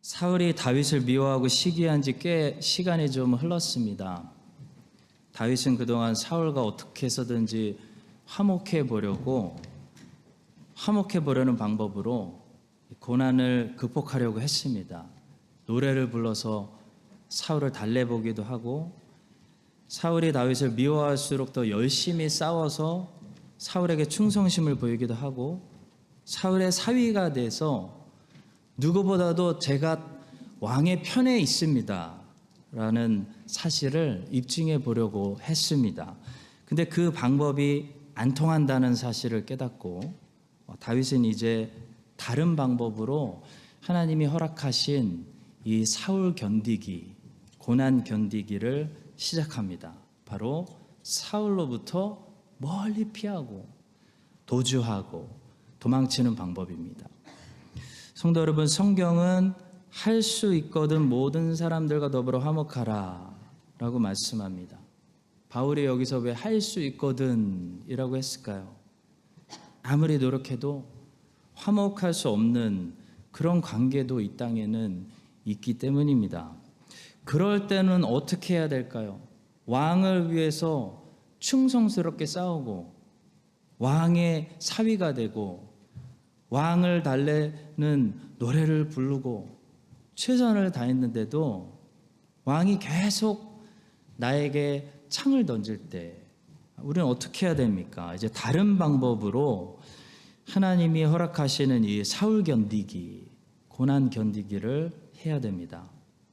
사울이 다윗을 미워하고 시기한 지 꽤 시간이 좀 흘렀습니다. 다윗은 그동안 사울과 어떻게 해서든지 화목해 보려는 방법으로 고난을 극복하려고 했습니다. 노래를 불러서 사울을 달래보기도 하고, 사울이 다윗을 미워할수록 더 열심히 싸워서 사울에게 충성심을 보이기도 하고, 사울의 사위가 돼서 누구보다도 제가 왕의 편에 있습니다 라는 사실을 입증해 보려고 했습니다. 근데 그 방법이 안 통한다는 사실을 깨닫고 다윗은 이제 다른 방법으로 하나님이 허락하신 이 사울 견디기, 고난 견디기를 시작합니다. 바로 사울로부터 멀리 피하고 도주하고 도망치는 방법입니다. 성도 여러분, 성경은 할 수 있거든 모든 사람들과 더불어 화목하라 라고 말씀합니다. 바울이 여기서 왜 할 수 있거든 이라고 했을까요? 아무리 노력해도 화목할 수 없는 그런 관계도 이 땅에는 있기 때문입니다. 그럴 때는 어떻게 해야 될까요? 왕을 위해서 충성스럽게 싸우고 왕의 사위가 되고 왕을 달래는 노래를 부르고 최선을 다했는데도 왕이 계속 나에게 창을 던질 때 우리는 어떻게 해야 됩니까? 이제 다른 방법으로 하나님이 허락하시는 이 사울 견디기, 고난 견디기를 해야 됩니다.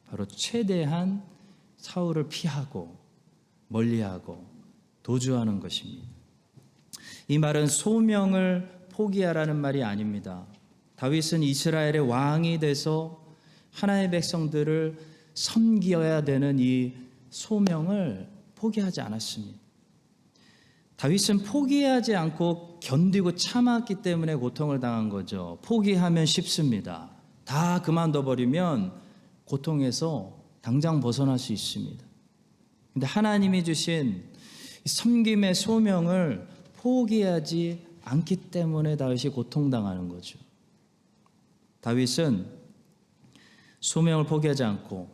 바로 최대한 사울을 피하고 멀리하고 도주하는 것입니다. 이 말은 소명을 포기하라는 말이 아닙니다. 다윗은 이스라엘의 왕이 돼서 하나님의 백성들을 섬겨야 되는 이 소명을 포기하지 않았습니다. 다윗은 포기하지 않고 견디고 참았기 때문에 고통을 당한 거죠. 포기하면 쉽습니다. 다 그만둬 버리면 고통에서 당장 벗어날 수 있습니다. 근데 하나님이 주신 섬김의 소명을 포기하지 않기 때문에 다윗이 고통당하는 거죠. 다윗은 소명을 포기하지 않고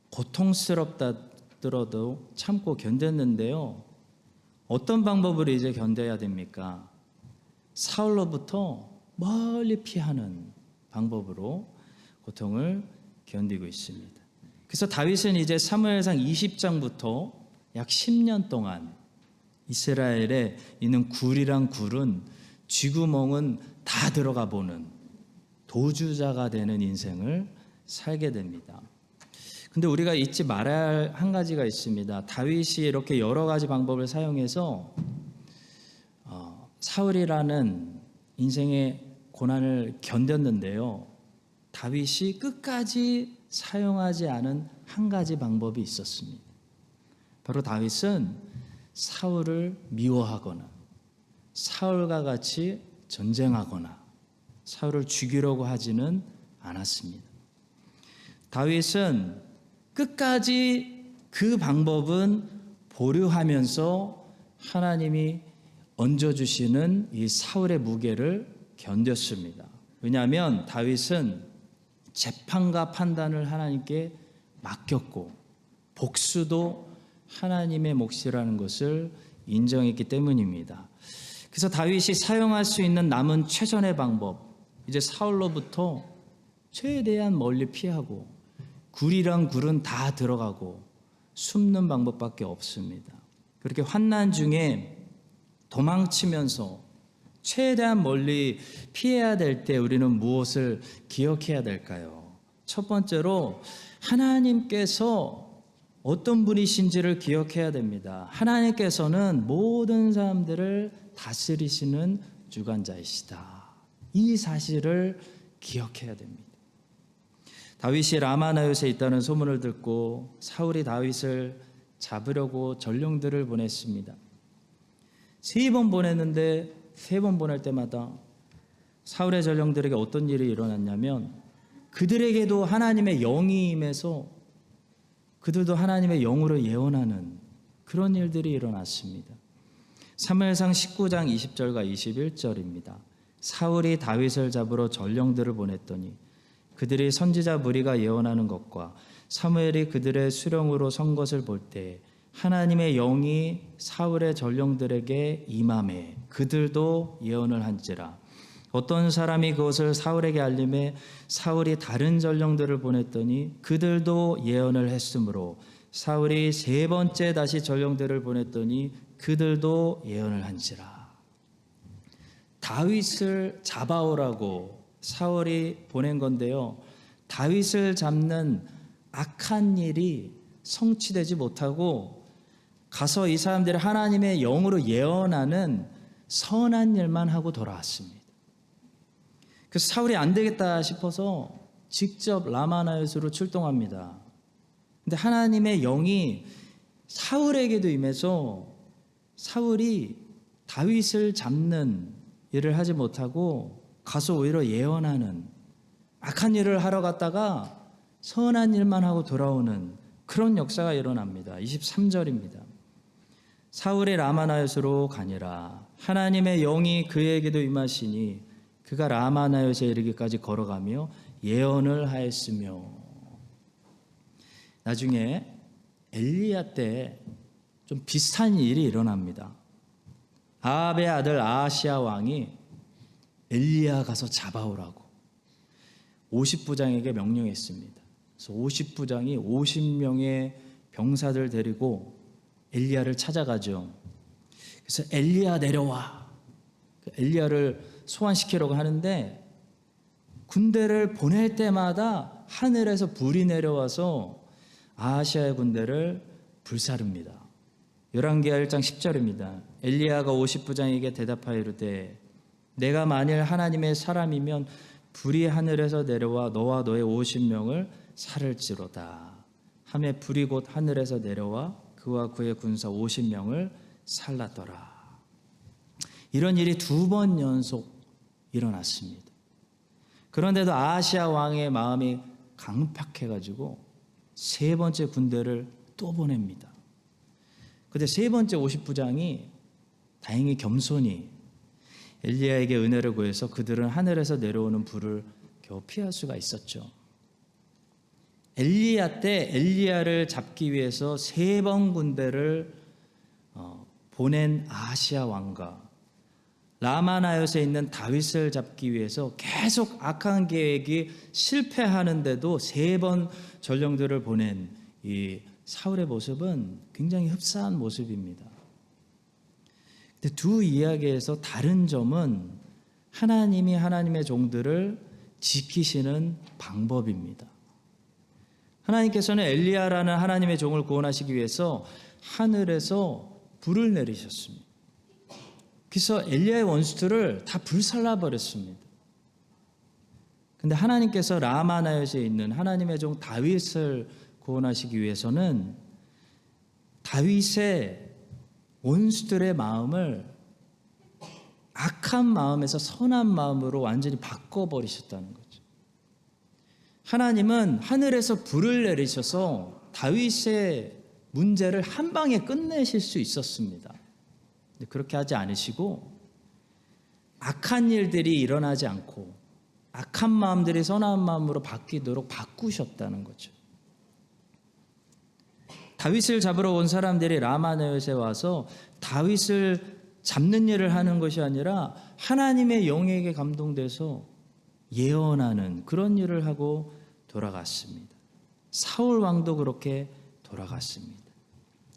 고통스럽다더라도 참고 견뎠는데요. 어떤 방법으로 이제 견뎌야 됩니까? 사울로부터 멀리 피하는 방법으로 고통을 견디고 있습니다. 그래서 다윗은 이제 사무엘상 20장부터 약 10년 동안 이스라엘에 있는 굴이란 굴은 쥐구멍은 다 들어가 보는 도주자가 되는 인생을 살게 됩니다. 근데 우리가 잊지 말아야 할 한 가지가 있습니다. 다윗이 이렇게 여러 가지 방법을 사용해서 사울이라는 인생의 고난을 견뎠는데요. 다윗이 끝까지 사용하지 않은 한 가지 방법이 있었습니다. 바로 다윗은 사울을 미워하거나 사울과 같이 전쟁하거나 사울을 죽이려고 하지는 않았습니다. 다윗은 끝까지 그 방법은 보류하면서 하나님이 얹어주시는 이 사울의 무게를 견뎠습니다. 왜냐하면 다윗은 재판과 판단을 하나님께 맡겼고 복수도 하나님의 몫이라는 것을 인정했기 때문입니다. 그래서 다윗이 사용할 수 있는 남은 최선의 방법, 이제 사울로부터 최대한 멀리 피하고 굴이란 굴은 다 들어가고 숨는 방법밖에 없습니다. 그렇게 환난 중에 도망치면서 최대한 멀리 피해야 될 때 우리는 무엇을 기억해야 될까요? 첫 번째로 하나님께서 어떤 분이신지를 기억해야 됩니다. 하나님께서는 모든 사람들을 다스리시는 주관자이시다. 이 사실을 기억해야 됩니다. 다윗이 라마나요스에 있다는 소문을 듣고 사울이 다윗을 잡으려고 전령들을 보냈습니다. 3번 보냈는데 3번 보낼 때마다 사울의 전령들에게 어떤 일이 일어났냐면 그들에게도 하나님의 영이 임해서 그들도 하나님의 영으로 예언하는 그런 일들이 일어났습니다. 사무엘상 19장 20절과 21절입니다. 사울이 다윗을 잡으러 전령들을 보냈더니 그들이 선지자 무리가 예언하는 것과 사무엘이 그들의 수령으로 선 것을 볼 때 하나님의 영이 사울의 전령들에게 임하매 그들도 예언을 한지라. 어떤 사람이 그것을 사울에게 알림해 사울이 다른 전령들을 보냈더니 그들도 예언을 했으므로 사울이 세 번째 다시 전령들을 보냈더니 그들도 예언을 한지라. 다윗을 잡아오라고 사울이 보낸 건데요. 다윗을 잡는 악한 일이 성취되지 못하고 가서 이 사람들이 하나님의 영으로 예언하는 선한 일만 하고 돌아왔습니다. 그래서 사울이 안 되겠다 싶어서 직접 라마나요스로 출동합니다. 근데 하나님의 영이 사울에게도 임해서 사울이 다윗을 잡는 일을 하지 못하고 가서 오히려 예언하는 악한 일을 하러 갔다가 선한 일만 하고 돌아오는 그런 역사가 일어납니다. 23절입니다. 사울이 라마나요스로 가니라. 하나님의 영이 그에게도 임하시니 그가 라마나요스에 이르기까지 걸어가며 예언을 하였으며. 나중에 엘리야 때 좀 비슷한 일이 일어납니다. 아합의 아들 아하시야 왕이 엘리야 가서 잡아오라고 50부장에게 명령했습니다. 그래서 50부장이 50명의 병사들 데리고 엘리야를 찾아가죠. 그래서 엘리야 내려와. 엘리야를 소환시키려고 하는데 군대를 보낼 때마다 하늘에서 불이 내려와서 아하시아의 군대를 불사릅니다. 열왕기하 1장 10절입니다. 엘리야가 50부장에게 대답하여 이르되 내가 만일 하나님의 사람이면 불이 하늘에서 내려와 너와 너의 50명을 살을지로다. 하매 불이 곧 하늘에서 내려와 그와 그의 군사 50명을 살랐더라. 이런 일이 2번 연속 일어났습니다. 그런데도 아하시야 왕의 마음이 강팍해가지고 3번째 군대를 또 보냅니다. 그런데 3번째 50부장이 다행히 겸손히 엘리야에게 은혜를 구해서 그들은 하늘에서 내려오는 불을 겨우 피할 수가 있었죠. 엘리야 때 엘리야를 잡기 위해서 3번 군대를 보낸 아하시야 왕과 라마나요스에 있는 다윗을 잡기 위해서 계속 악한 계획이 실패하는데도 3번 전령들을 보낸 이 사울의 모습은 굉장히 흡사한 모습입니다. 근데 두 이야기에서 다른 점은 하나님이 하나님의 종들을 지키시는 방법입니다. 하나님께서는 엘리야라는 하나님의 종을 구원하시기 위해서 하늘에서 불을 내리셨습니다. 그래서 엘리야의 원수들을 다 불살라 버렸습니다. 근데 하나님께서 라마나요스에 있는 하나님의 종 다윗을 구원하시기 위해서는 다윗의 원수들의 마음을 악한 마음에서 선한 마음으로 완전히 바꿔버리셨다는 거죠. 하나님은 하늘에서 불을 내리셔서 다윗의 문제를 한 방에 끝내실 수 있었습니다. 그렇게 하지 않으시고 악한 일들이 일어나지 않고 악한 마음들이 선한 마음으로 바뀌도록 바꾸셨다는 거죠. 다윗을 잡으러 온 사람들이 라마나요스에 와서 다윗을 잡는 일을 하는 것이 아니라 하나님의 영에게 감동돼서 예언하는 그런 일을 하고 돌아갔습니다. 사울 왕도 그렇게 돌아갔습니다.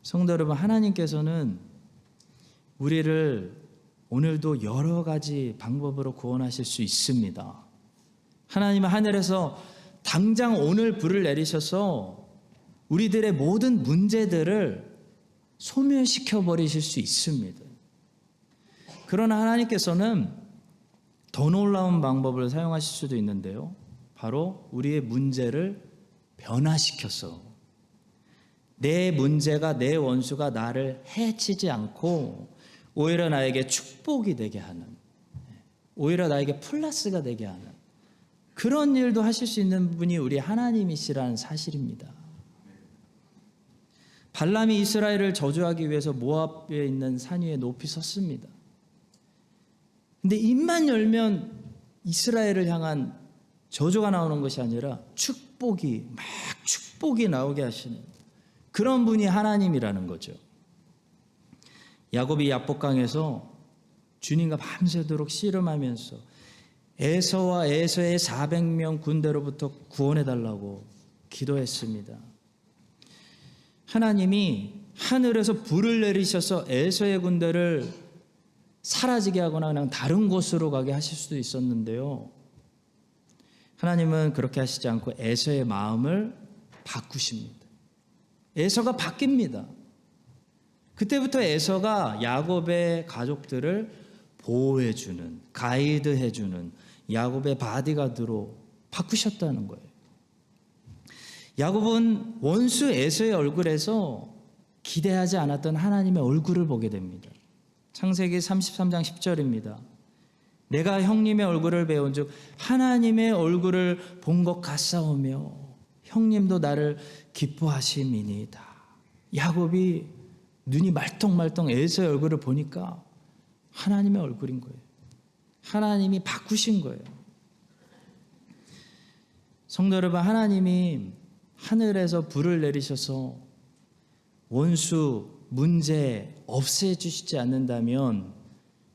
성도 여러분, 하나님께서는 우리를 오늘도 여러 가지 방법으로 구원하실 수 있습니다. 하나님은 하늘에서 당장 오늘 불을 내리셔서 우리들의 모든 문제들을 소멸시켜 버리실 수 있습니다. 그러나 하나님께서는 더 놀라운 방법을 사용하실 수도 있는데요. 바로 우리의 문제를 변화시켜서 내 문제가, 내 원수가 나를 해치지 않고 오히려 나에게 축복이 되게 하는, 오히려 나에게 플러스가 되게 하는 그런 일도 하실 수 있는 분이 우리 하나님이시라는 사실입니다. 발람이 이스라엘을 저주하기 위해서 모압에 있는 산 위에 높이 섰습니다. 근데 입만 열면 이스라엘을 향한 저주가 나오는 것이 아니라 축복이 나오게 하시는 그런 분이 하나님이라는 거죠. 야곱이 야복강에서 주님과 밤새도록 씨름하면서 에서와 에서의 400명 군대로부터 구원해 달라고 기도했습니다. 하나님이 하늘에서 불을 내리셔서 에서의 군대를 사라지게 하거나 그냥 다른 곳으로 가게 하실 수도 있었는데요. 하나님은 그렇게 하시지 않고 에서의 마음을 바꾸십니다. 에서가 바뀝니다. 그때부터 에서가 야곱의 가족들을 보호해주는, 가이드해주는 야곱의 바디가드로 바꾸셨다는 거예요. 야곱은 원수 에서의 얼굴에서 기대하지 않았던 하나님의 얼굴을 보게 됩니다. 창세기 33장 10절입니다. 내가 형님의 얼굴을 배운즉 하나님의 얼굴을 본 것 같사오며 형님도 나를 기뻐하심이니이다. 야곱이 눈이 말똥말똥 에서의 얼굴을 보니까 하나님의 얼굴인 거예요. 하나님이 바꾸신 거예요. 성도 여러분, 하나님이 하늘에서 불을 내리셔서 원수 문제 없애주시지 않는다면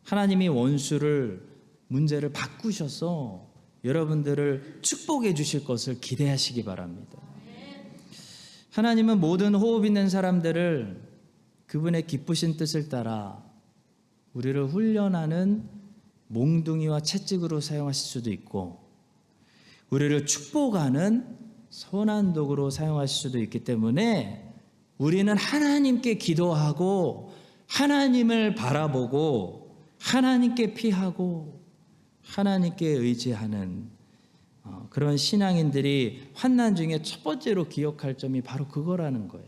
하나님이 문제를 바꾸셔서 여러분들을 축복해 주실 것을 기대하시기 바랍니다. 하나님은 모든 호흡 있는 사람들을 그분의 기쁘신 뜻을 따라 우리를 훈련하는 몽둥이와 채찍으로 사용하실 수도 있고 우리를 축복하는 선한 도구로 사용하실 수도 있기 때문에 우리는 하나님께 기도하고 하나님을 바라보고 하나님께 피하고 하나님께 의지하는 그런 신앙인들이 환난 중에 첫 번째로 기억할 점이 바로 그거라는 거예요.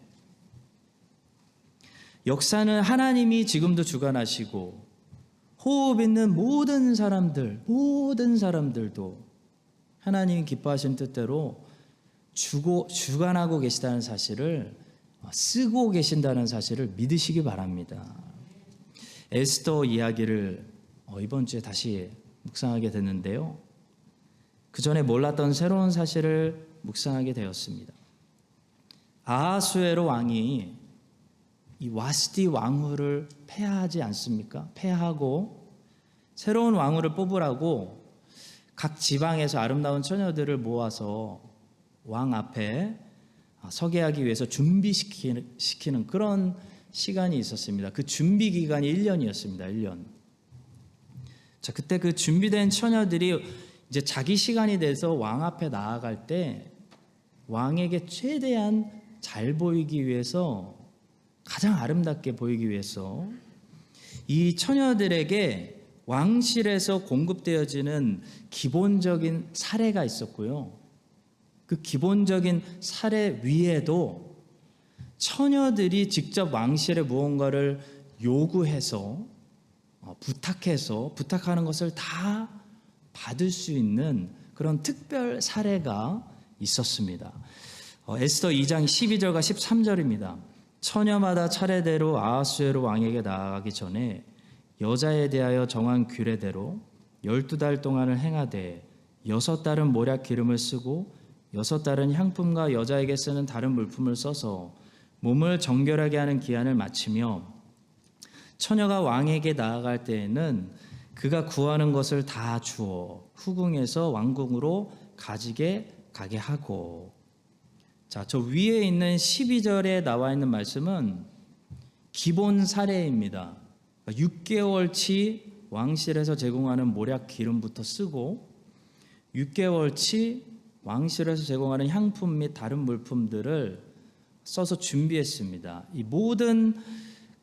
역사는 하나님이 지금도 주관하시고 호흡 있는 모든 사람들도 하나님이 기뻐하신 뜻대로 주관하고 계시다는 사실을 쓰고 계신다는 사실을 믿으시기 바랍니다. 에스더 이야기를 이번 주에 다시 묵상하게 됐는데요. 그 전에 몰랐던 새로운 사실을 묵상하게 되었습니다. 아하수에로 왕이 이 와스디 왕후를 폐하지 않습니까? 폐하고 새로운 왕후를 뽑으라고 각 지방에서 아름다운 처녀들을 모아서 왕 앞에 서게 하기 위해서 준비시키는 그런 시간이 있었습니다. 그 준비 기간이 1년이었습니다. 1년. 자, 그때 그 준비된 처녀들이 이제 자기 시간이 돼서 왕 앞에 나아갈 때 왕에게 최대한 잘 보이기 위해서 가장 아름답게 보이기 위해서 이 처녀들에게 왕실에서 공급되어지는 기본적인 사례가 있었고요. 그 기본적인 사례 위에도 처녀들이 직접 왕실에 무언가를 요구해서 부탁하는 것을 다 받을 수 있는 그런 특별 사례가 있었습니다. 에스더 2장 12절과 13절입니다. 처녀마다 차례대로 아하수에로 왕에게 나아가기 전에 여자에 대하여 정한 규례대로 12달 동안을 행하되 6달은 모략 기름을 쓰고 6달은 향품과 여자에게 쓰는 다른 물품을 써서 몸을 정결하게 하는 기한을 마치며 처녀가 왕에게 나아갈 때에는 그가 구하는 것을 다 주어 후궁에서 왕궁으로 가지게 가게 하고. 자, 저 위에 있는 12절에 나와 있는 말씀은 기본 사례입니다. 6개월치 왕실에서 제공하는 모략 기름부터 쓰고 6개월치 왕실에서 제공하는 향품 및 다른 물품들을 써서 준비했습니다. 이 모든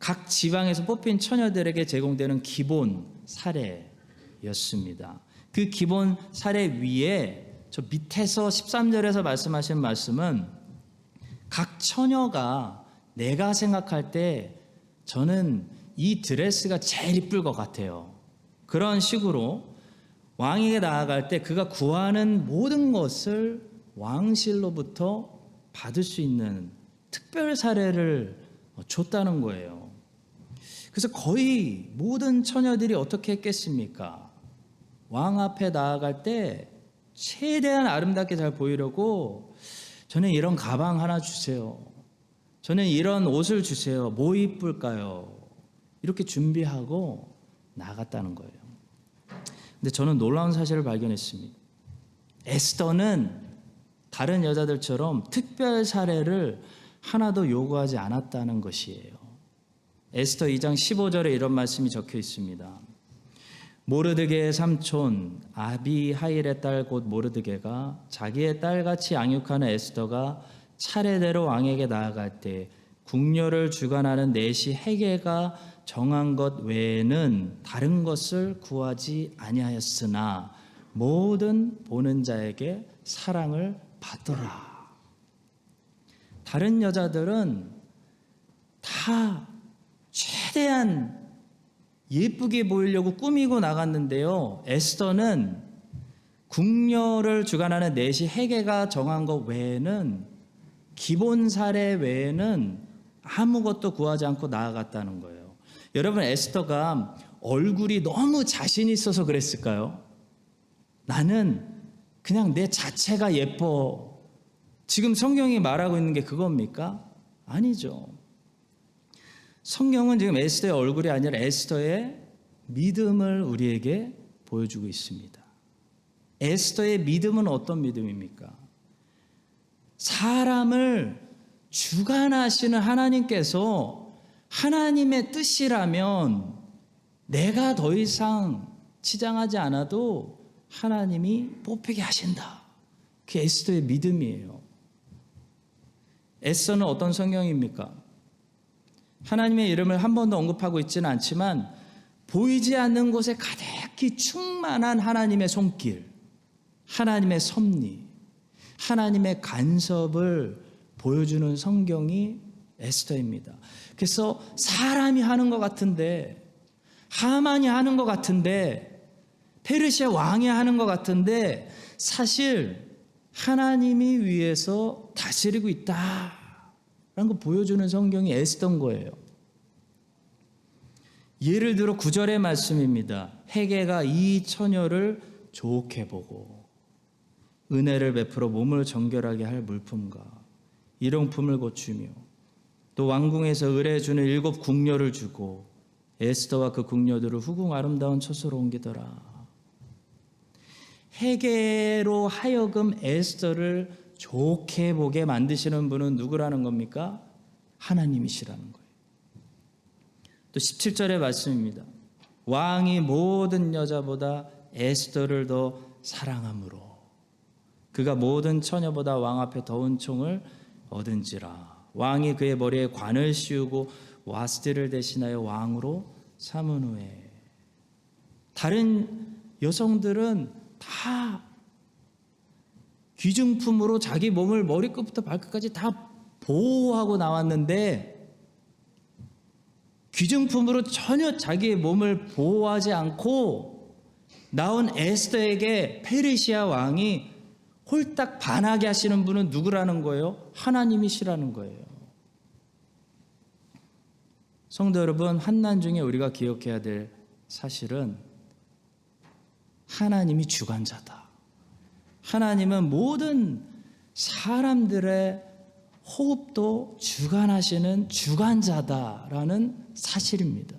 각 지방에서 뽑힌 처녀들에게 제공되는 기본 사례였습니다. 그 기본 사례 위에 저 밑에서 13절에서 말씀하신 말씀은 각 처녀가 내가 생각할 때 저는 이 드레스가 제일 이쁠 것 같아요. 그런 식으로 왕에게 나아갈 때 그가 구하는 모든 것을 왕실로부터 받을 수 있는 특별 사례를 줬다는 거예요. 그래서 거의 모든 처녀들이 어떻게 했겠습니까? 왕 앞에 나아갈 때 최대한 아름답게 잘 보이려고 저는 이런 가방 하나 주세요. 저는 이런 옷을 주세요. 뭐 이쁠까요? 이렇게 준비하고 나갔다는 거예요. 근데 저는 놀라운 사실을 발견했습니다. 에스더는 다른 여자들처럼 특별 사례를 하나도 요구하지 않았다는 것이에요. 에스더 2장 15절에 이런 말씀이 적혀 있습니다. 모르드게의 삼촌 아비하일의 딸 곧 모르드게가 자기의 딸같이 양육하는 에스더가 차례대로 왕에게 나아갈 때 궁녀를 주관하는 내시 헤게가 정한 것 외에는 다른 것을 구하지 아니하였으나 모든 보는 자에게 사랑을 받더라. 다른 여자들은 다 최대한 예쁘게 보이려고 꾸미고 나갔는데요. 에스더는 궁녀를 주관하는 내시 헤게가 정한 것 외에는 기본 사례 외에는 아무것도 구하지 않고 나아갔다는 거예요. 여러분, 에스더가 얼굴이 너무 자신 있어서 그랬을까요? 나는 그냥 내 자체가 예뻐. 지금 성경이 말하고 있는 게 그겁니까? 아니죠. 성경은 지금 에스더의 얼굴이 아니라 에스더의 믿음을 우리에게 보여주고 있습니다. 에스더의 믿음은 어떤 믿음입니까? 사람을 주관하시는 하나님께서 하나님의 뜻이라면 내가 더 이상 치장하지 않아도 하나님이 뽑히게 하신다. 그게 에스더의 믿음이에요. 에스더는 어떤 성경입니까? 하나님의 이름을 한 번도 언급하고 있지는 않지만 보이지 않는 곳에 가득히 충만한 하나님의 손길, 하나님의 섭리, 하나님의 간섭을 보여주는 성경이 에스더입니다. 그래서 사람이 하는 것 같은데, 하만이 하는 것 같은데, 페르시아 왕이 하는 것 같은데 사실 하나님이 위에서 다스리고 있다 라는 거 보여주는 성경이 에스더인 거예요. 예를 들어 9절의 말씀입니다. 헤게가 이 처녀를 좋게 보고 은혜를 베풀어 몸을 정결하게 할 물품과 일용품을 고추며 또 왕궁에서 의뢰해 주는 7 궁녀를 주고 에스더와 그 궁녀들을 후궁 아름다운 처소로 옮기더라. 헤게로 하여금 에스더를 좋게 보게 만드시는 분은 누구라는 겁니까? 하나님이시라는 거예요. 또 17절의 말씀입니다. 왕이 모든 여자보다 에스더를 더 사랑함으로 그가 모든 처녀보다 왕 앞에 더 은총을 얻은지라. 왕이 그의 머리에 관을 씌우고 와스디를 대신하여 왕으로 삼은 후에. 다른 여성들은 다 귀중품으로 자기 몸을 머리끝부터 발끝까지 다 보호하고 나왔는데 귀중품으로 전혀 자기의 몸을 보호하지 않고 나온 에스더에게 페르시아 왕이 홀딱 반하게 하시는 분은 누구라는 거예요? 하나님이시라는 거예요. 성도 여러분, 한난 중에 우리가 기억해야 될 사실은 하나님이 주관자다. 하나님은 모든 사람들의 호흡도 주관하시는 주관자다라는 사실입니다.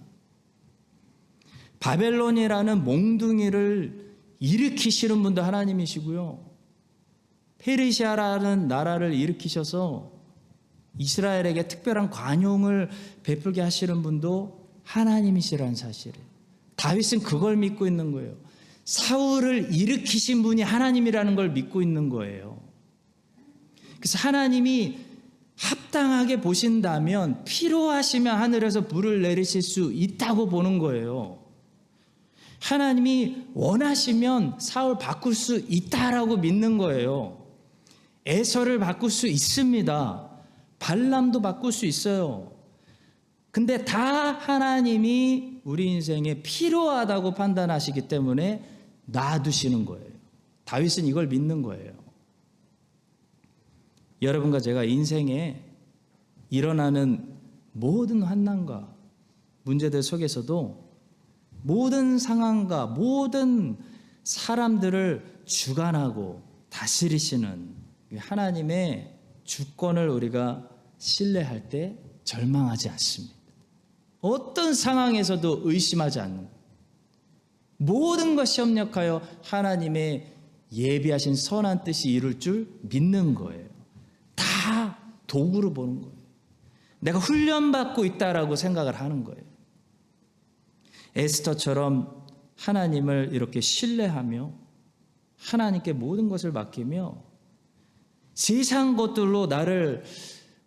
바벨론이라는 몽둥이를 일으키시는 분도 하나님이시고요. 페르시아라는 나라를 일으키셔서 이스라엘에게 특별한 관용을 베풀게 하시는 분도 하나님이시라는 사실을. 다윗은 그걸 믿고 있는 거예요. 사울을 일으키신 분이 하나님이라는 걸 믿고 있는 거예요. 그래서 하나님이 합당하게 보신다면 필요하시면 하늘에서 불을 내리실 수 있다고 보는 거예요. 하나님이 원하시면 사울 바꿀 수 있다라고 믿는 거예요. 에서를 바꿀 수 있습니다. 발람도 바꿀 수 있어요. 근데 다 하나님이 우리 인생에 필요하다고 판단하시기 때문에 놔두시는 거예요. 다윗은 이걸 믿는 거예요. 여러분과 제가 인생에 일어나는 모든 환난과 문제들 속에서도 모든 상황과 모든 사람들을 주관하고 다스리시는 하나님의 주권을 우리가 신뢰할 때 절망하지 않습니다. 어떤 상황에서도 의심하지 않는 거예요. 모든 것이 협력하여 하나님의 예비하신 선한 뜻이 이룰 줄 믿는 거예요. 다 도구로 보는 거예요. 내가 훈련받고 있다라고 생각을 하는 거예요. 에스더처럼 하나님을 이렇게 신뢰하며 하나님께 모든 것을 맡기며 세상 것들로 나를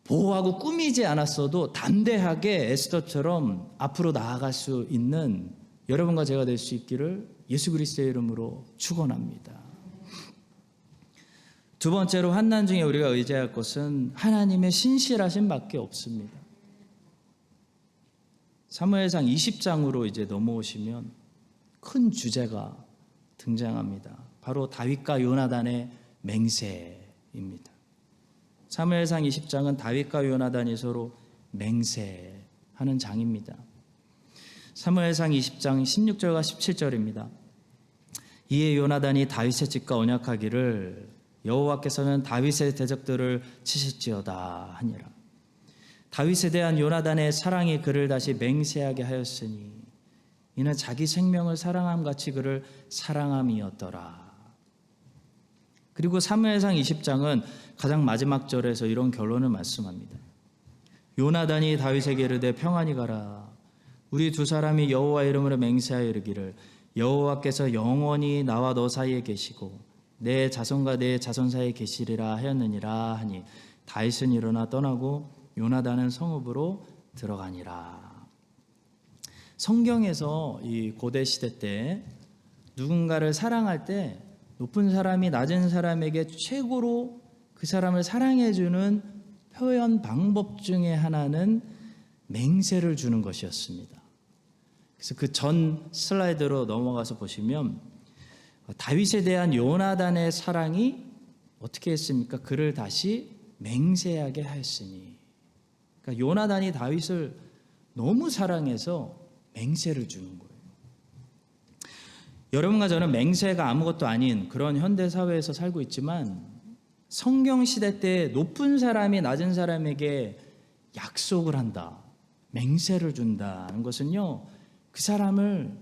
보호하고 꾸미지 않았어도 담대하게 에스더처럼 앞으로 나아갈 수 있는 여러분과 제가 될 수 있기를 예수 그리스도의 이름으로 축원합니다. 두 번째로 환난 중에 우리가 의지할 것은 하나님의 신실하심 밖에 없습니다. 사무엘상 20장으로 이제 넘어오시면 큰 주제가 등장합니다. 바로 다윗과 요나단의 맹세입니다. 사무엘상 20장은 다윗과 요나단이 서로 맹세하는 장입니다. 사무엘상 20장 16절과 17절입니다. 이에 요나단이 다윗의 집과 언약하기를 여호와께서는 다윗의 대적들을 치실지어다 하니라. 다윗에 대한 요나단의 사랑이 그를 다시 맹세하게 하였으니 이는 자기 생명을 사랑함 같이 그를 사랑함이었더라. 그리고 사무엘상 20장은 가장 마지막 절에서 이런 결론을 말씀합니다. 요나단이 다윗에게 이르되 평안히 가라. 우리 두 사람이 여호와 이름으로 맹세하여 이르기를 여호와께서 영원히 나와 너 사이에 계시고 내 자손과 내 자손 사이에 계시리라 하였느니라 하니 다윗은 일어나 떠나고 요나단은 성읍으로 들어가니라. 성경에서 이 고대 시대 때 누군가를 사랑할 때 높은 사람이 낮은 사람에게 최고로 그 사람을 사랑해주는 표현 방법 중에 하나는 맹세를 주는 것이었습니다. 그래서 그 전 슬라이드로 넘어가서 보시면 다윗에 대한 요나단의 사랑이 어떻게 했습니까? 그를 다시 맹세하게 하였으니. 그러니까 요나단이 다윗을 너무 사랑해서 맹세를 주는 거예요. 여러분과 저는 맹세가 아무것도 아닌 그런 현대 사회에서 살고 있지만 성경 시대 때 높은 사람이 낮은 사람에게 약속을 한다, 맹세를 준다는 것은요, 그 사람을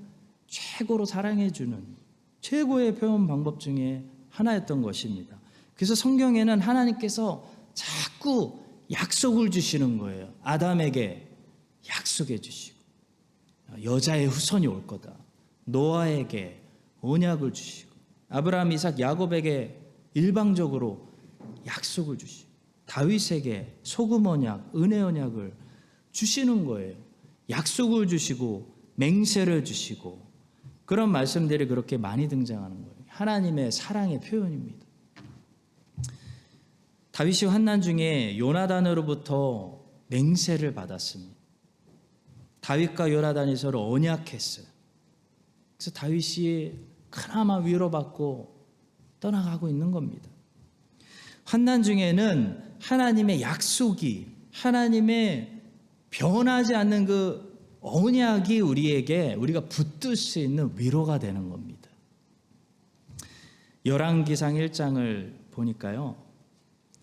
최고로 사랑해주는 최고의 표현 방법 중에 하나였던 것입니다. 그래서 성경에는 하나님께서 자꾸 약속을 주시는 거예요. 아담에게 약속해 주시고, 여자의 후손이 올 거다. 노아에게 언약을 주시고, 아브라함, 이삭, 야곱에게 일방적으로 약속을 주시고, 다윗에게 소금 언약, 은혜 언약을 주시는 거예요. 약속을 주시고 맹세를 주시고, 그런 말씀들이 그렇게 많이 등장하는 거예요. 하나님의 사랑의 표현입니다. 다윗이 환난 중에 요나단으로부터 맹세를 받았습니다. 다윗과 요나단이 서로 언약했어요. 그래서 다윗이 그나마 위로받고 떠나가고 있는 겁니다. 환난 중에는 하나님의 약속이, 하나님의 변하지 않는 그 언약이 우리가 붙들 수 있는 위로가 되는 겁니다. 열왕기상 1장을 보니까요,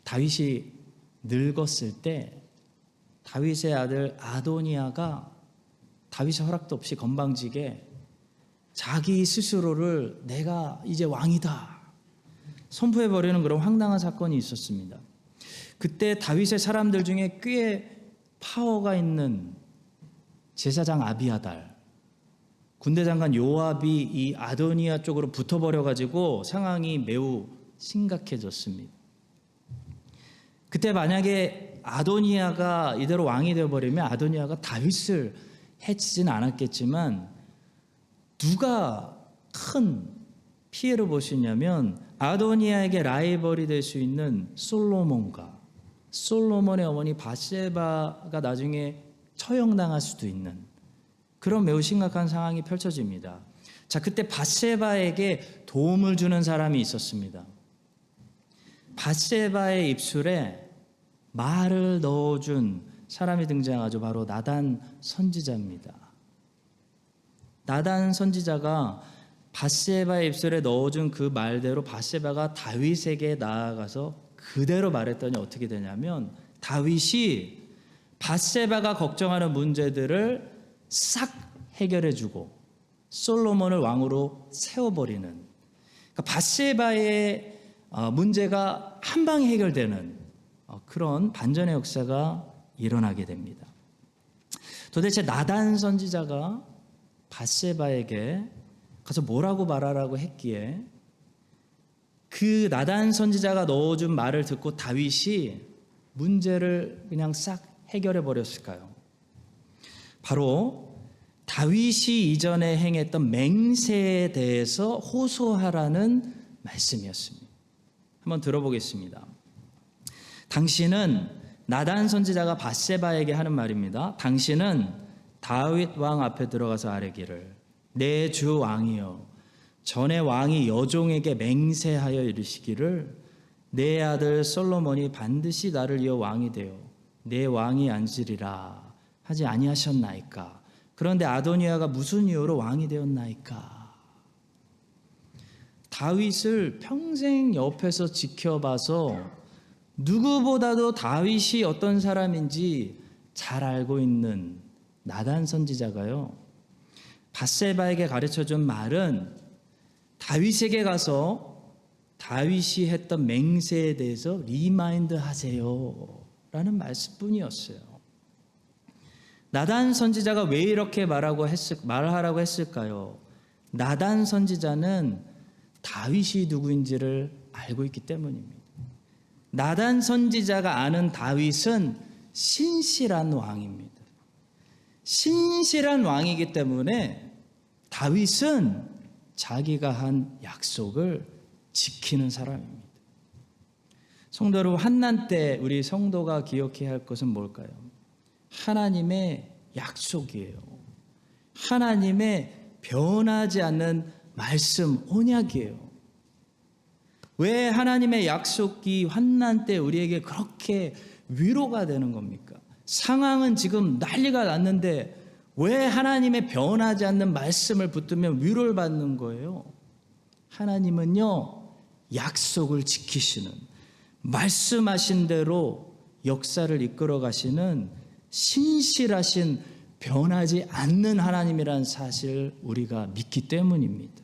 다윗이 늙었을 때 다윗의 아들 아도니아가 다윗의 허락도 없이 건방지게 자기 스스로를 내가 이제 왕이다 선포해버리는 그런 황당한 사건이 있었습니다. 그때 다윗의 사람들 중에 꽤 파워가 있는 제사장 아비아달, 군대 장관 요압이 이 아도니아 쪽으로 붙어버려가지고 상황이 매우 심각해졌습니다. 그때 만약에 아도니아가 이대로 왕이 되어버리면 아도니아가 다윗을 해치지는 않았겠지만 누가 큰 피해를 보시냐면 아도니아에게 라이벌이 될 수 있는 솔로몬의 어머니 바세바가 나중에 처형당할 수도 있는 그런 매우 심각한 상황이 펼쳐집니다. 자, 그때 바세바에게 도움을 주는 사람이 있었습니다. 바세바의 입술에 말을 넣어준 사람이 등장하죠. 바로 나단 선지자입니다. 나단 선지자가 밧세바의 입술에 넣어준 그 말대로 밧세바가 다윗에게 나아가서 그대로 말했더니 어떻게 되냐면 다윗이 밧세바가 걱정하는 문제들을 싹 해결해주고 솔로몬을 왕으로 세워버리는, 그러니까 밧세바의 문제가 한 방에 해결되는 그런 반전의 역사가 일어나게 됩니다. 도대체 나단 선지자가 밧세바에게 가서 뭐라고 말하라고 했기에 그 나단 선지자가 넣어준 말을 듣고 다윗이 문제를 그냥 싹 해결해 버렸을까요? 바로 다윗이 이전에 행했던 맹세에 대해서 호소하라는 말씀이었습니다. 한번 들어보겠습니다. 당신은, 나단 선지자가 밧세바에게 하는 말입니다. 당신은 다윗 왕 앞에 들어가서 아뢰기를, 내 주 왕이여, 전에 왕이 여종에게 맹세하여 이르시기를 내 아들 솔로몬이 반드시 나를 이어 왕이 되어 내 왕이 앉으리라 하지 아니하셨나이까? 그런데 아도니아가 무슨 이유로 왕이 되었나이까? 다윗을 평생 옆에서 지켜봐서 누구보다도 다윗이 어떤 사람인지 잘 알고 있는 나단 선지자가요, 밧세바에게 가르쳐준 말은 다윗에게 가서 다윗이 했던 맹세에 대해서 리마인드 하세요 라는 말씀뿐이었어요. 나단 선지자가 왜 이렇게 말하라고 했을까요? 나단 선지자는 다윗이 누구인지를 알고 있기 때문입니다. 나단 선지자가 아는 다윗은 신실한 왕입니다. 신실한 왕이기 때문에 다윗은 자기가 한 약속을 지키는 사람입니다. 성도 여러분, 환난 때 우리 성도가 기억해야 할 것은 뭘까요? 하나님의 약속이에요. 하나님의 변하지 않는 말씀, 언약이에요. 왜 하나님의 약속이 환난 때 우리에게 그렇게 위로가 되는 겁니까? 상황은 지금 난리가 났는데 왜 하나님의 변하지 않는 말씀을 붙들면 위로를 받는 거예요? 하나님은요, 약속을 지키시는, 말씀하신 대로 역사를 이끌어 가시는 신실하신, 변하지 않는 하나님이라는 사실을 우리가 믿기 때문입니다.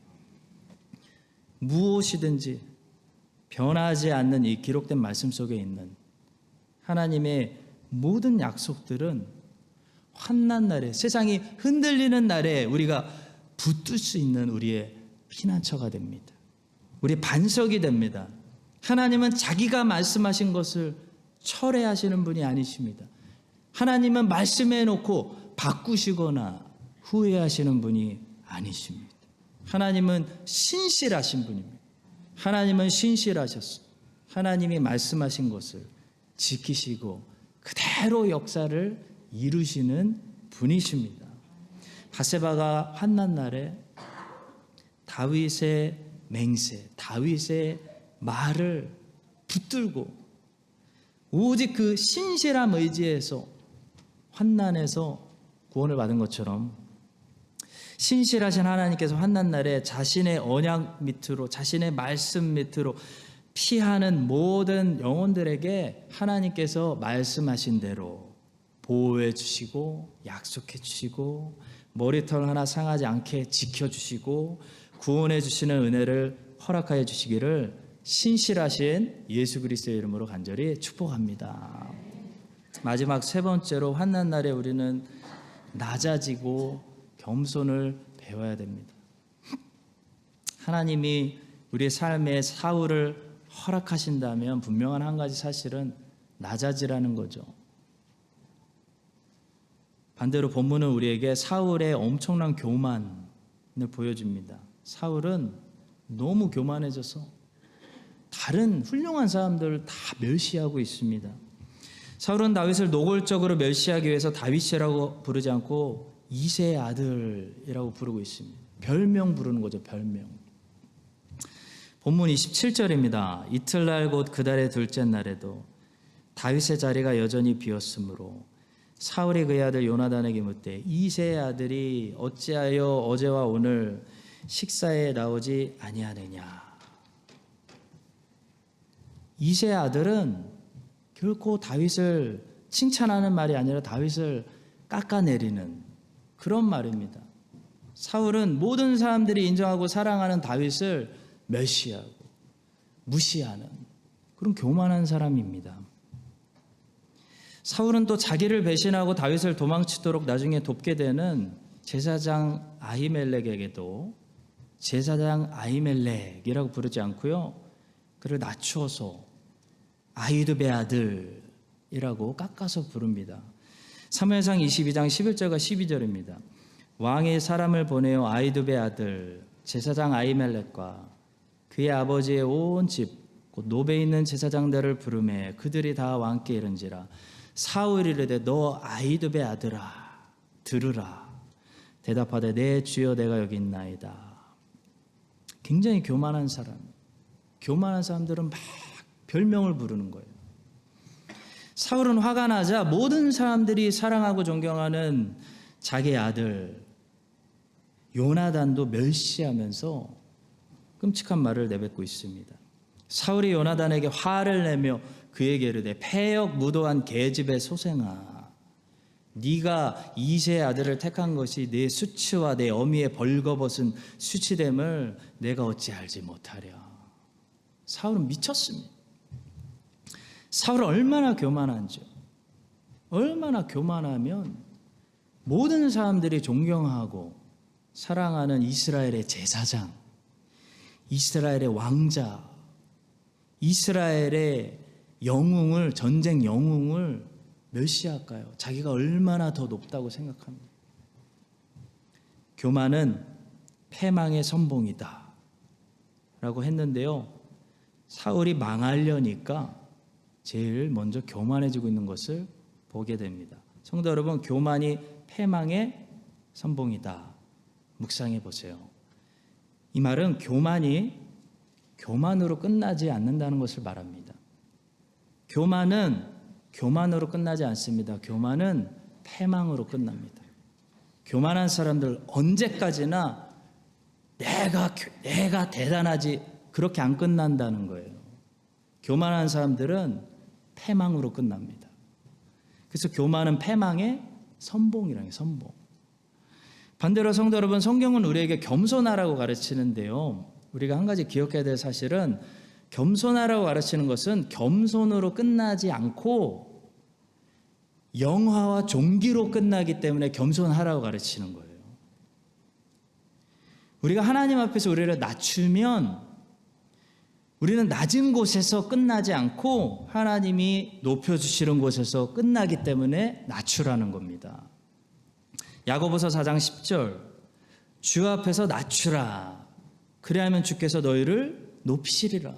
무엇이든지 변하지 않는 이 기록된 말씀 속에 있는 하나님의 모든 약속들은 환난 날에, 세상이 흔들리는 날에 우리가 붙들 수 있는 우리의 피난처가 됩니다. 우리 반석이 됩니다. 하나님은 자기가 말씀하신 것을 철회하시는 분이 아니십니다. 하나님은 말씀해 놓고 바꾸시거나 후회하시는 분이 아니십니다. 하나님은 신실하신 분입니다. 하나님은 신실하셨어요. 하나님이 말씀하신 것을 지키시고 그대로 역사를 이루시는 분이십니다. 밧세바가 환난 날에 다윗의 맹세, 다윗의 말을 붙들고 오직 그 신실함 의지에서 환난에서 구원을 받은 것처럼 신실하신 하나님께서 환난 날에 자신의 언약 밑으로, 자신의 말씀 밑으로 피하는 모든 영혼들에게 하나님께서 말씀하신 대로 보호해 주시고 약속해 주시고 머리털 하나 상하지 않게 지켜주시고 구원해 주시는 은혜를 허락하여 주시기를 신실하신 예수 그리스도의 이름으로 간절히 축복합니다. 마지막 세 번째로 환난 날에 우리는 낮아지고 겸손을 배워야 됩니다. 하나님이 우리의 삶에 사울을 허락하신다면 분명한 한 가지 사실은 낮아지라는 거죠. 반대로 본문은 우리에게 사울의 엄청난 교만을 보여줍니다. 사울은 너무 교만해져서 다른 훌륭한 사람들을 다 멸시하고 있습니다. 사울은 다윗을 노골적으로 멸시하기 위해서 다윗이라고 부르지 않고 이새의 아들이라고 부르고 있습니다. 별명 부르는 거죠, 별명. 본문 27절입니다. 이틀날 곧 그 달의 둘째 날에도 다윗의 자리가 여전히 비었으므로 사울이 그의 아들 요나단에게 묻되 이새의 아들이 어찌하여 어제와 오늘 식사에 나오지 아니하느냐. 이새의 아들은 결코 다윗을 칭찬하는 말이 아니라 다윗을 깎아내리는 그런 말입니다. 사울은 모든 사람들이 인정하고 사랑하는 다윗을 멸시하고 무시하는 그런 교만한 사람입니다. 사울은 또 자기를 배신하고 다윗을 도망치도록 나중에 돕게 되는 제사장 아히멜렉에게도 제사장 아히멜렉이라고 부르지 않고요, 그를 낮추어서 아히두베 아들이라고 깎아서 부릅니다. 사무엘상 22장 11절과 12절입니다. 왕이 사람을 보내어 아히두베 아들 제사장 아히멜렉과 그의 아버지의 온 집 곧 노베 있는 제사장들을 부르매 그들이 다 왕께 이른지라. 사울이 이르되 너 아히두베 아들아 들으라. 대답하되 내 주여 내가 여기 있나이다. 굉장히 교만한 사람. 교만한 사람들은 막 별명을 부르는 거예요. 사울은 화가 나자 모든 사람들이 사랑하고 존경하는 자기의 아들 요나단도 멸시하면서 끔찍한 말을 내뱉고 있습니다. 사울이 요나단에게 화를 내며 그에게 이르되 패역 무도한 계집의 소생아, 네가 이새의 아들을 택한 것이 내 수치와 내 어미의 벌거벗은 수치됨을 내가 어찌 알지 못하랴. 사울은 미쳤습니다. 사울은 얼마나 교만한지, 얼마나 교만하면 모든 사람들이 존경하고 사랑하는 이스라엘의 제사장, 이스라엘의 왕자, 이스라엘의 영웅을, 전쟁 영웅을 멸시할까요? 자기가 얼마나 더 높다고 생각합니다. 교만은 패망의 선봉이다 라고 했는데요, 사울이 망하려니까 제일 먼저 교만해지고 있는 것을 보게 됩니다. 성도 여러분, 교만이 패망의 선봉이다. 묵상해 보세요. 이 말은 교만이 교만으로 끝나지 않는다는 것을 말합니다. 교만은 교만으로 끝나지 않습니다. 교만은 패망으로 끝납니다. 교만한 사람들 언제까지나 내가 대단하지 그렇게 안 끝난다는 거예요. 교만한 사람들은 패망으로 끝납니다. 그래서 교만은 패망의 선봉이라는 게 선봉. 반대로 성도 여러분, 성경은 우리에게 겸손하라고 가르치는데요, 우리가 한 가지 기억해야 될 사실은 겸손하라고 가르치는 것은 겸손으로 끝나지 않고 영화와 종기로 끝나기 때문에 겸손하라고 가르치는 거예요. 우리가 하나님 앞에서 우리를 낮추면 우리는 낮은 곳에서 끝나지 않고 하나님이 높여주시는 곳에서 끝나기 때문에 낮추라는 겁니다. 야고보서 4장 10절, 주 앞에서 낮추라. 그래야면 주께서 너희를 높이시리라.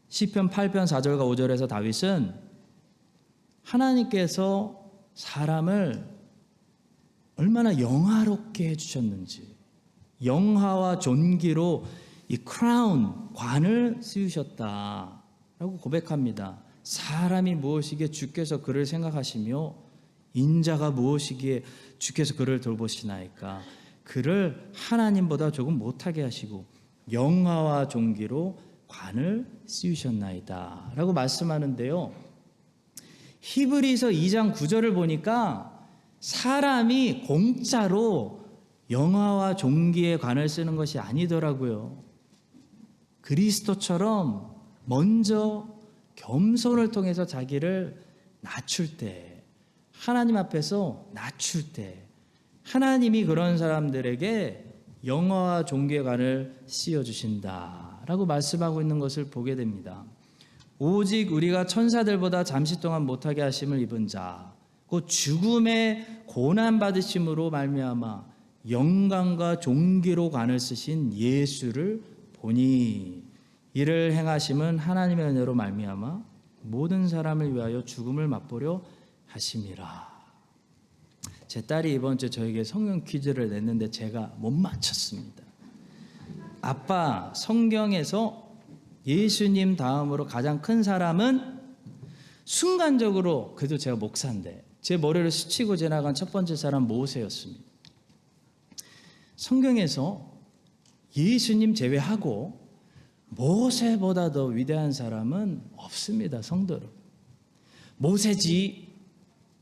시편 8편 4절과 5절에서 다윗은 하나님께서 사람을 얼마나 영화롭게 해주셨는지, 영화와 존귀로 이 크라운, 관을 씌우셨다라고 고백합니다. 사람이 무엇이기에 주께서 그를 생각하시며 인자가 무엇이기에 주께서 그를 돌보시나이까. 그를 하나님보다 조금 못하게 하시고 영화와 존귀로 관을 씌우셨나이다 라고 말씀하는데요, 히브리서 2장 9절을 보니까 사람이 공짜로 영화와 존귀의 관을 쓰는 것이 아니더라고요. 그리스도처럼 먼저 겸손을 통해서 자기를 낮출 때, 하나님 앞에서 낮출 때 하나님이 그런 사람들에게 영화와 존귀의 관을 씌워주신다라고 말씀하고 있는 것을 보게 됩니다. 오직 우리가 천사들보다 잠시 동안 못하게 하심을 입은 자, 곧 죽음의 고난받으심으로 말미암아 영광과 존귀로 관을 쓰신 예수를 보니 이를 행하심은 하나님의 은혜로 말미암아 모든 사람을 위하여 죽음을 맛보려 하심이라. 제 딸이 이번 주에 저에게 성경 퀴즈를 냈는데 제가 못 맞췄습니다. 아빠, 성경에서 예수님 다음으로 가장 큰 사람은, 순간적으로, 그래도 제가 목사인데 제 머리를 스치고 지나간 첫 번째 사람 모세였습니다. 성경에서 예수님 제외하고 모세보다 더 위대한 사람은 없습니다. 성도 여러분. 모세지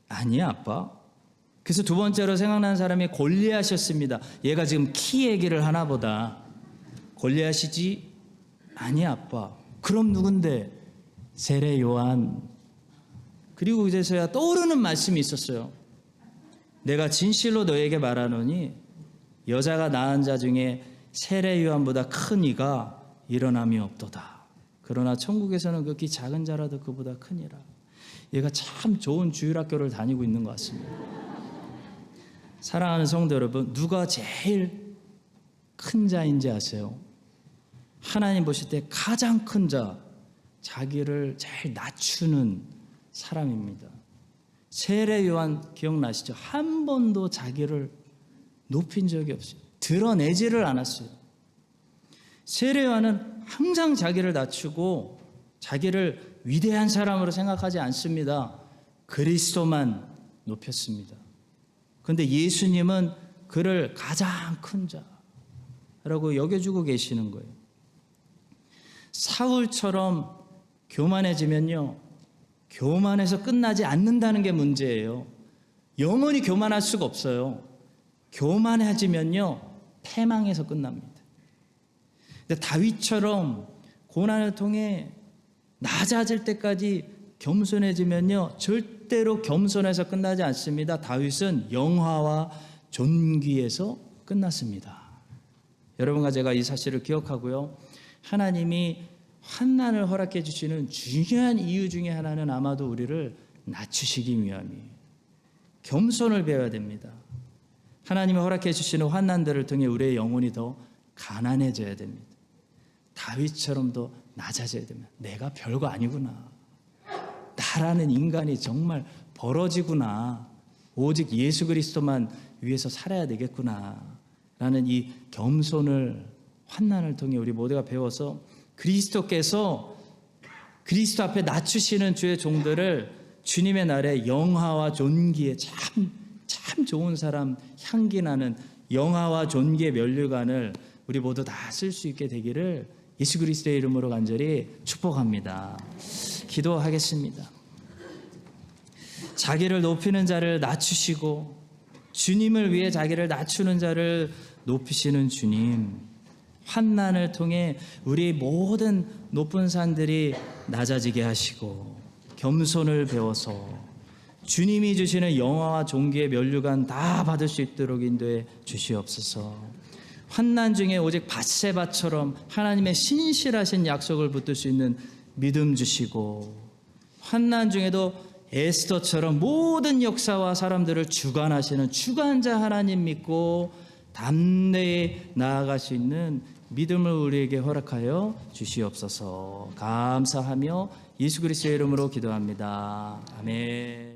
아니야 아빠. 그래서 두 번째로 생각나는 사람이 골리앗이었습니다. 얘가 지금 키 얘기를 하나 보다. 골리앗이지 아니야 아빠. 그럼 누군데? 세례 요한. 그리고 이제서야 떠오르는 말씀이 있었어요. 내가 진실로 너에게 말하노니 여자가 낳은 자 중에 세례 요한보다 큰 이가 일어남이 없도다. 그러나 천국에서는 극히 작은 자라도 그보다 크니라. 얘가 참 좋은 주일학교를 다니고 있는 것 같습니다. 사랑하는 성도 여러분, 누가 제일 큰 자인지 아세요? 하나님 보실 때 가장 큰 자, 자기를 제일 낮추는 사람입니다. 세례 요한 기억나시죠? 한 번도 자기를 높인 적이 없어요. 드러내지를 않았어요. 세례 요한은 항상 자기를 낮추고 자기를 위대한 사람으로 생각하지 않습니다. 그리스도만 높였습니다. 그런데 예수님은 그를 가장 큰 자라고 여겨주고 계시는 거예요. 사울처럼 교만해지면요, 교만해서 끝나지 않는다는 게 문제예요. 영원히 교만할 수가 없어요. 교만해지면요, 패망해서 끝납니다. 근데 다윗처럼 고난을 통해 낮아질 때까지 겸손해지면요, 절대로 겸손해서 끝나지 않습니다. 다윗은 영화와 존귀에서 끝났습니다. 여러분과 제가 이 사실을 기억하고요, 하나님이 환난을 허락해 주시는 중요한 이유 중에 하나는 아마도 우리를 낮추시기 위함이에요. 겸손을 배워야 됩니다. 하나님이 허락해 주시는 환난들을 통해 우리의 영혼이 더 가난해져야 됩니다. 다윗처럼 더 낮아져야 됩니다. 내가 별거 아니구나. 나라는 인간이 정말 벌어지구나. 오직 예수 그리스도만 위해서 살아야 되겠구나. 라는 이 겸손을 환난을 통해 우리 모두가 배워서 그리스도께서 그리스도 앞에 낮추시는 주의 종들을 주님의 날에 영화와 존귀에 참 좋은 사람 향기 나는 영화와 존귀의 면류관을 우리 모두 다 쓸 수 있게 되기를 예수 그리스도의 이름으로 간절히 축복합니다. 기도하겠습니다. 자기를 높이는 자를 낮추시고 주님을 위해 자기를 낮추는 자를 높이시는 주님, 환난을 통해 우리 모든 높은 산들이 낮아지게 하시고 겸손을 배워서 주님이 주시는 영화와 존귀의 면류관 다 받을 수 있도록 인도해 주시옵소서. 환난 중에 오직 밧세바처럼 하나님의 신실하신 약속을 붙들 수 있는 믿음 주시고, 환난 중에도 에스더처럼 모든 역사와 사람들을 주관하시는 주관자 하나님 믿고 담대히 나아갈 수 있는 믿음을 우리에게 허락하여 주시옵소서. 감사하며 예수 그리스도의 이름으로 기도합니다. 아멘.